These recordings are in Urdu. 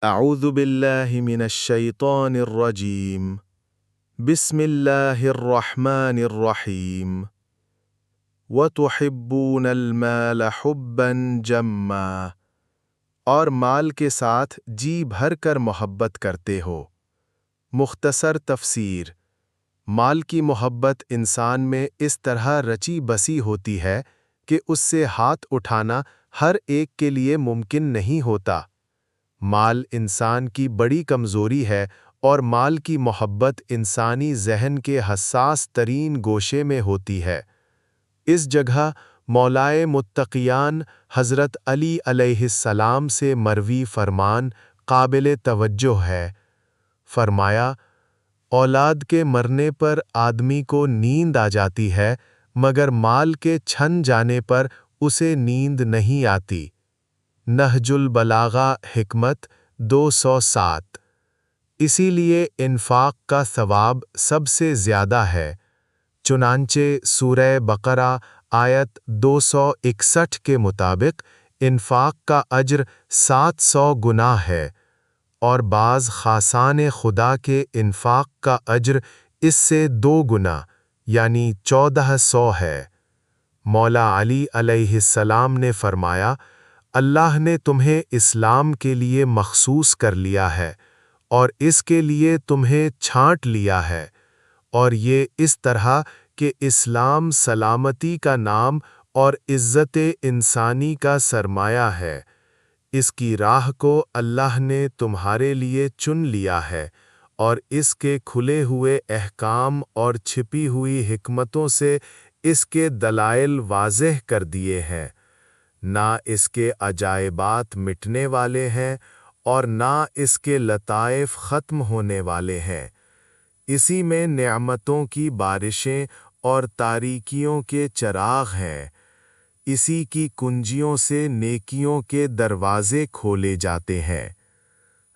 أعوذ بالله من الشيطان الرجيم بسم الله الرحمن الرحيم وتحبون المال حبا جما اور مال کے ساتھ جی بھر کر محبت کرتے ہو۔ مختصر تفسیر: مال کی محبت انسان میں اس طرح رچی بسی ہوتی ہے کہ اس سے ہاتھ اٹھانا ہر ایک کے لیے ممکن نہیں ہوتا۔ مال انسان کی بڑی کمزوری ہے اور مال کی محبت انسانی ذہن کے حساس ترین گوشے میں ہوتی ہے۔ اس جگہ مولائے متقیان حضرت علی علیہ السلام سے مروی فرمان قابل توجہ ہے۔ فرمایا، اولاد کے مرنے پر آدمی کو نیند آ جاتی ہے مگر مال کے چھن جانے پر اسے نیند نہیں آتی۔ نہج البلاغہ حکمت 207۔ اسی لیے انفاق کا ثواب سب سے زیادہ ہے۔ چنانچہ سورہ بقرہ آیت 261 کے مطابق انفاق کا اجر 700 گنا ہے، اور بعض خاصان خدا کے انفاق کا اجر اس سے 2 گنا یعنی 1400 ہے۔ مولا علی علیہ السلام نے فرمایا، اللہ نے تمہیں اسلام کے لیے مخصوص کر لیا ہے اور اس کے لیے تمہیں چھانٹ لیا ہے، اور یہ اس طرح کہ اسلام سلامتی کا نام اور عزت انسانی کا سرمایہ ہے۔ اس کی راہ کو اللہ نے تمہارے لیے چن لیا ہے اور اس کے کھلے ہوئے احکام اور چھپی ہوئی حکمتوں سے اس کے دلائل واضح کر دیے ہیں۔ نہ اس کے عجائبات مٹنے والے ہیں اور نہ اس کے لطائف ختم ہونے والے ہیں۔ اسی میں نعمتوں کی بارشیں اور تاریکیوں کے چراغ ہیں۔ اسی کی کنجیوں سے نیکیوں کے دروازے کھولے جاتے ہیں۔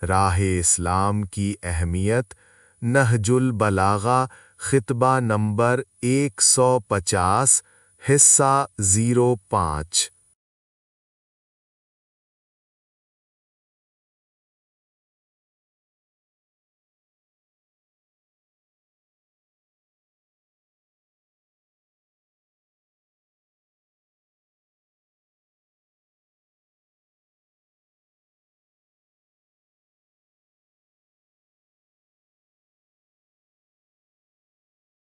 راہ اسلام کی اہمیت۔ نہج البلاغہ خطبہ نمبر 150 حصہ 05۔